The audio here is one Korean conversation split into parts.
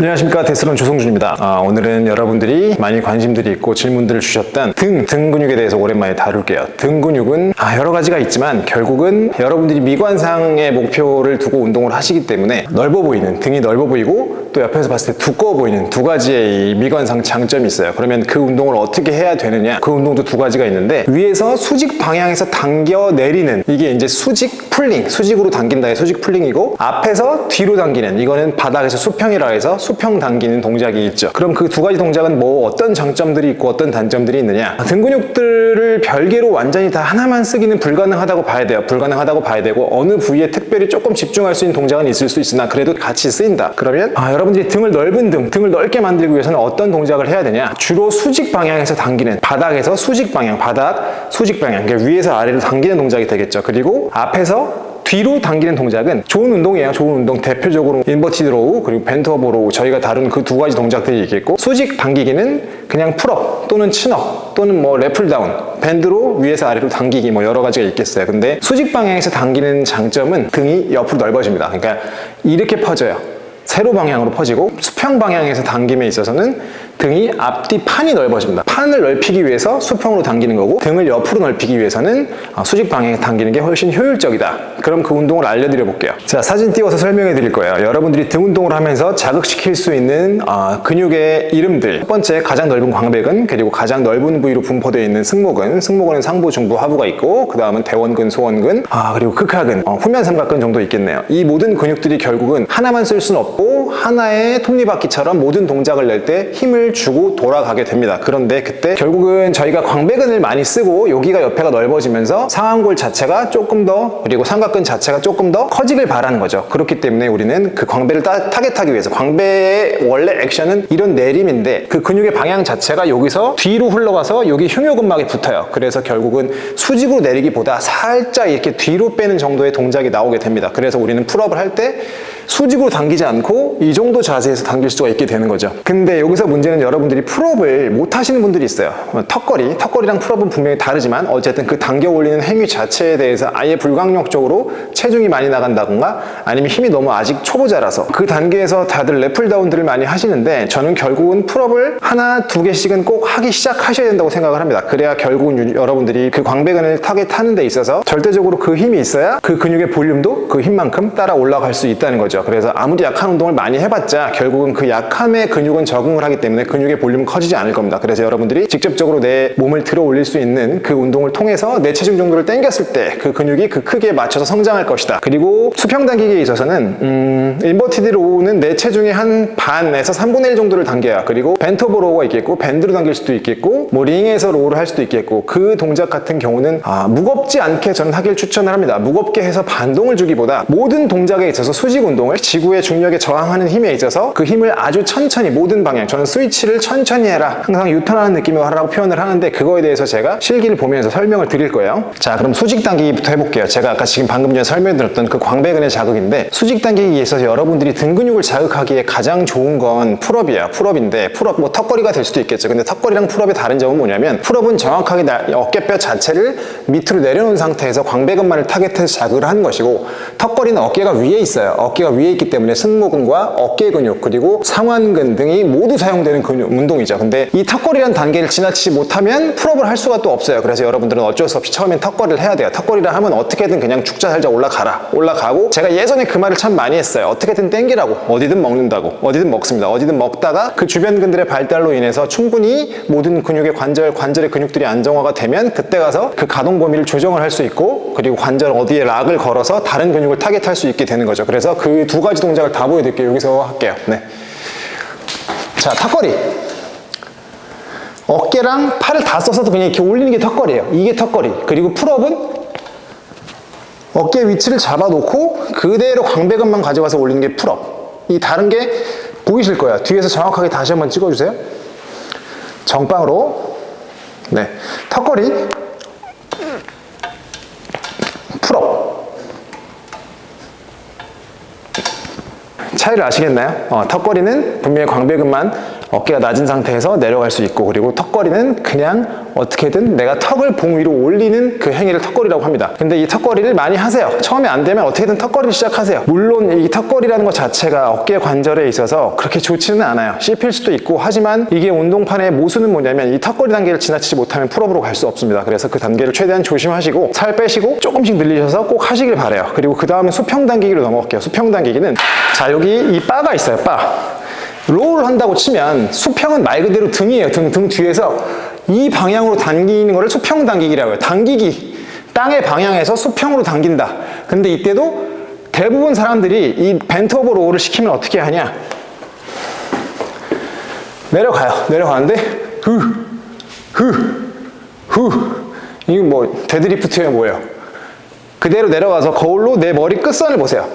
안녕하십니까, 데스론 조성준입니다. 오늘은 여러분들이 많이 관심들이 있고 질문들을 주셨던 등 근육에 대해서 오랜만에 다룰게요. 등 근육은 여러 가지가 있지만 결국은 여러분들이 미관상의 목표를 두고 운동을 하시기 때문에 넓어 보이는, 등이 넓어 보이고 또 옆에서 봤을 때 두꺼워 보이는 두 가지의 이 미관상 장점이 있어요. 그러면 그 운동을 어떻게 해야 되느냐, 그 운동도 두 가지가 있는데, 위에서 수직 방향에서 당겨 내리는, 이게 이제 수직 풀링, 수직으로 당긴다의 수직 풀링이고, 앞에서 뒤로 당기는, 이거는 바닥에서 수평이라 해서 수평 당기는 동작이 있죠. 그럼 그 두 가지 동작은 뭐 어떤 장점들이 있고 어떤 단점들이 있느냐, 등 근육들을 별개로 완전히 다 하나만 쓰기는 불가능하다고 봐야 돼요. 불가능하다고 봐야 되고, 어느 부위에 특별히 조금 집중할 수 있는 동작은 있을 수 있으나 그래도 같이 쓰인다. 그러면 여러분들이 등을 넓은 등을 넓게 만들기 위해서는 어떤 동작을 해야 되냐, 주로 수직 방향에서 당기는, 바닥에서 수직 방향, 바닥 수직 방향, 그러니까 위에서 아래로 당기는 동작이 되겠죠. 그리고 앞에서 뒤로 당기는 동작은 좋은 운동이에요. 좋은 운동. 대표적으로 인버티드 로우 그리고 벤트 오버 로우, 저희가 다룬 그 두 가지 동작들이 있겠고, 수직 당기기는 그냥 풀업 또는 친업 또는 뭐 래플 다운, 밴드로 위에서 아래로 당기기, 뭐 여러 가지가 있겠어요. 근데 수직 방향에서 당기는 장점은 등이 옆으로 넓어집니다. 그러니까 이렇게 퍼져요. 세로 방향으로 퍼지고, 수평 방향에서 당김에 있어서는 등이 앞뒤 판이 넓어집니다. 판을 넓히기 위해서 수평으로 당기는 거고, 등을 옆으로 넓히기 위해서는 수직 방향에 당기는 게 훨씬 효율적이다. 그럼 그 운동을 알려드려 볼게요. 자, 사진 띄워서 설명해 드릴 거예요. 여러분들이 등 운동을 하면서 자극시킬 수 있는 근육의 이름들. 첫 번째, 가장 넓은 광배근, 그리고 가장 넓은 부위로 분포되어 있는 승모근. 승모근은 상부, 중부, 하부가 있고, 그 다음은 대원근, 소원근, 그리고 극하근, 후면 삼각근 정도 있겠네요. 이 모든 근육들이 결국은 하나만 쓸 수는 없고, 하나의 톱니바퀴처럼 모든 동작을 낼 때 힘을 주고 돌아가게 됩니다. 그런데 그때 결국은 저희가 광배근을 많이 쓰고, 여기가 옆에가 넓어지면서 상완골 자체가 조금 더, 그리고 삼각근 자체가 조금 더 커지길 바라는 거죠. 그렇기 때문에 우리는 그 광배를 타겟하기 위해서, 광배의 원래 액션은 이런 내림인데, 그 근육의 방향 자체가 여기서 뒤로 흘러가서 여기 흉요근막에 붙어요. 그래서 결국은 수직으로 내리기보다 살짝 이렇게 뒤로 빼는 정도의 동작이 나오게 됩니다. 그래서 우리는 풀업을 할 때 수직으로 당기지 않고 이 정도 자세에서 당길 수가 있게 되는 거죠. 근데 여기서 문제는, 여러분들이 풀업을 못 하시는 분들이 있어요. 턱걸이랑 풀업은 분명히 다르지만 어쨌든 그 당겨 올리는 행위 자체에 대해서 아예 불강력적으로 체중이 많이 나간다던가, 아니면 힘이 너무 아직 초보자라서 그 단계에서 다들 래플 다운들을 많이 하시는데, 저는 결국은 풀업을 하나 두 개씩은 꼭 하기 시작하셔야 된다고 생각을 합니다. 그래야 결국은 여러분들이 그 광배근을 타겟하는 데 있어서 절대적으로 그 힘이 있어야 그 근육의 볼륨도 그 힘만큼 따라 올라갈 수 있다는 거죠. 그래서 아무리 약한 운동을 많이 해봤자 결국은 그 약함에 근육은 적응을 하기 때문에 근육의 볼륨은 커지지 않을 겁니다. 그래서 여러분들이 직접적으로 내 몸을 들어 올릴 수 있는 그 운동을 통해서 내 체중 정도를 당겼을 때 그 근육이 그 크기에 맞춰서 성장할 것이다. 그리고 수평 당기기에 있어서는 인버티드 로우는 내 체중의 한 반에서 3분의 1 정도를 당겨야, 그리고 벤트 오버 로우가 있겠고, 밴드로 당길 수도 있겠고, 뭐 링에서 로우를 할 수도 있겠고, 그 동작 같은 경우는 무겁지 않게 저는 하길 추천을 합니다. 무겁게 해서 반동을 주기보다 모든 동작에 있어서 수직 운동을 지구의 중력에 저항하는 힘에 있어서 그 힘을 아주 천천히, 모든 방향, 저는 스위치를 천천히 해라, 항상 유턴하는 느낌으로 하라고 표현을 하는데, 그거에 대해서 제가 실기를 보면서 설명을 드릴 거예요. 자, 그럼 수직 당기기부터 해볼게요. 제가 아까 지금 방금 전에 설명드렸던 그 광배근의 자극인데, 수직 당기기에 있어서 여러분들이 등 근육을 자극하기에 가장 좋은 건 풀업이에요. 풀업인데, 풀업 뭐 턱걸이가 될 수도 있겠죠. 근데 턱걸이랑 풀업의 다른 점은 뭐냐면, 풀업은 정확하게 어깨뼈 자체를 밑으로 내려놓은 상태에서 광배근만을 타겟해서 자극을 하는 것이고, 턱걸이는 어깨가 위에 있어요. 어깨가 위에 있기 때문에 승모근과 어깨 근육 그리고 상완근 등이 모두 사용되는 근육 운동이죠. 근데 이 턱걸이라는 단계를 지나치지 못하면 풀업을 할 수가 또 없어요. 그래서 여러분들은 어쩔 수 없이 처음엔 턱걸이를 해야 돼요. 턱걸이를 하면 어떻게든 그냥 죽자 살자 올라가고, 제가 예전에 그 말을 참 많이 했어요. 어떻게든 땡기라고, 어디든 먹는다고. 어디든 먹습니다. 어디든 먹다가 그 주변 근들의 발달로 인해서 충분히 모든 근육의 관절의 근육들이 안정화가 되면, 그때 가서 그 가동 범위를 조정을 할 수 있고, 그리고 관절 어디에 락을 걸어서 다른 근육을 타겟할 수 있게 되는 거죠. 그래서 그 두 가지 동작을 다 보여드릴게요. 여기서 할게요. 네. 자, 턱걸이. 어깨랑 팔을 다 써서도 그냥 이렇게 올리는 게 턱걸이에요. 이게 턱걸이. 그리고 풀업은 어깨 위치를 잡아놓고 그대로 광배근만 가져가서 올리는 게 풀업. 이 다른 게 보이실 거예요. 뒤에서 정확하게 다시 한번 찍어주세요. 정방으로. 네. 턱걸이. 풀업. 차이를 아시겠나요? 턱걸이는 분명히 광배근만 어깨가 낮은 상태에서 내려갈 수 있고, 그리고 턱걸이는 그냥 어떻게든 내가 턱을 봉 위로 올리는 그 행위를 턱걸이라고 합니다. 근데 이 턱걸이를 많이 하세요. 처음에 안 되면 어떻게든 턱걸이를 시작하세요. 물론 이 턱걸이라는 것 자체가 어깨 관절에 있어서 그렇게 좋지는 않아요. 씹힐 수도 있고, 하지만 이게 운동판의 모순은 뭐냐면 이 턱걸이 단계를 지나치지 못하면 풀업으로 갈 수 없습니다. 그래서 그 단계를 최대한 조심하시고 살 빼시고 조금씩 늘리셔서 꼭 하시길 바래요. 그리고 그 다음에 수평 당기기로 넘어갈게요. 수평 당기기는, 자, 여기 이 바가 있어요. 바. 롤을 한다고 치면 수평은 말 그대로 등이에요. 등 뒤에서 이 방향으로 당기는 거를 수평 당기기라고 해요. 당기기, 땅의 방향에서 수평으로 당긴다. 근데 이때도 대부분 사람들이 이 벤트 오버 롤을 시키면 어떻게 하냐, 내려가요. 내려가는데 이거 뭐 데드리프트예요, 뭐예요? 그대로 내려가서 거울로 내 머리 끝선을 보세요.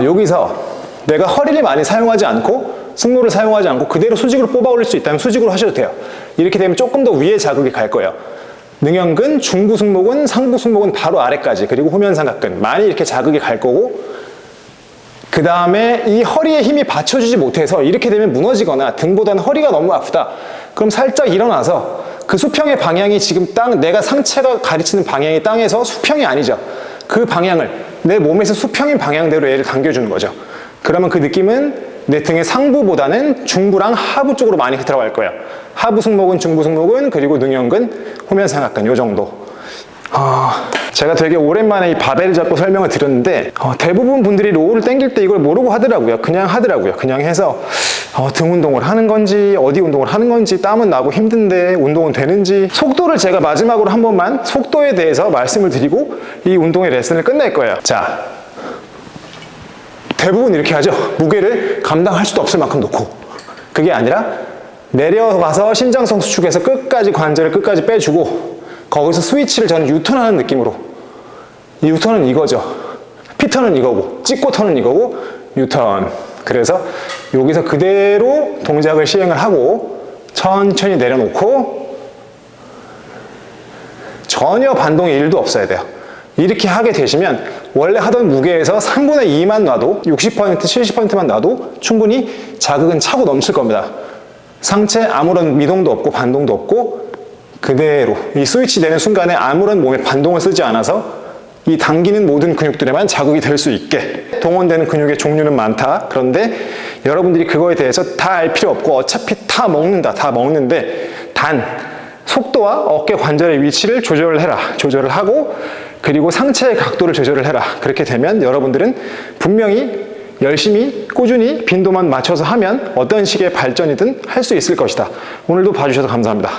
여기서 내가 허리를 많이 사용하지 않고 승모를 사용하지 않고 그대로 수직으로 뽑아 올릴 수 있다면 수직으로 하셔도 돼요. 이렇게 되면 조금 더 위에 자극이 갈 거예요. 능형근, 중부 승모근, 상부 승모근 바로 아래까지, 그리고 후면삼각근 많이 이렇게 자극이 갈 거고, 그 다음에 이 허리에 힘이 받쳐주지 못해서 이렇게 되면 무너지거나 등보다는 허리가 너무 아프다. 그럼 살짝 일어나서 그 수평의 방향이 지금 내가 상체가 가르치는 방향이 땅에서 수평이 아니죠. 그 방향을 내 몸에서 수평인 방향대로 얘를 당겨주는 거죠. 그러면 그 느낌은 내 등의 상부보다는 중부랑 하부 쪽으로 많이 들어갈 거예요. 하부 승모근, 중부 승모근, 그리고 능형근, 후면삼각근, 요 정도. 제가 되게 오랜만에 이 바벨을 잡고 설명을 드렸는데, 대부분 분들이 로우를 당길 때 이걸 모르고 하더라고요. 그냥 하더라고요. 그냥 해서 등 운동을 하는 건지 어디 운동을 하는 건지, 땀은 나고 힘든데 운동은 되는지. 속도를 제가 마지막으로 한 번만 속도에 대해서 말씀을 드리고 이 운동의 레슨을 끝낼 거예요. 자, 대부분 이렇게 하죠. 무게를 감당할 수도 없을 만큼 놓고. 그게 아니라 내려가서 신장성 수축에서 끝까지 관절을 끝까지 빼주고, 거기서 스위치를 저는 유턴하는 느낌으로. 이 유턴은 이거죠. 피턴은 이거고, 찍고턴은 이거고, 유턴. 그래서 여기서 그대로 동작을 시행을 하고 천천히 내려놓고 전혀 반동이 1도 없어야 돼요. 이렇게 하게 되시면 원래 하던 무게에서 3분의 2만 놔도, 60%, 70%만 놔도 충분히 자극은 차고 넘칠 겁니다. 상체 아무런 미동도 없고 반동도 없고 그대로 이 스위치 되는 순간에 아무런 몸에 반동을 쓰지 않아서 이 당기는 모든 근육들에만 자극이 될 수 있게. 동원되는 근육의 종류는 많다. 그런데 여러분들이 그거에 대해서 다 알 필요 없고 어차피 다 먹는다. 다 먹는데 단 속도와 어깨 관절의 위치를 조절을 해라. 조절을 하고, 그리고 상체의 각도를 조절을 해라. 그렇게 되면 여러분들은 분명히 열심히 꾸준히 빈도만 맞춰서 하면 어떤 식의 발전이든 할 수 있을 것이다. 오늘도 봐주셔서 감사합니다.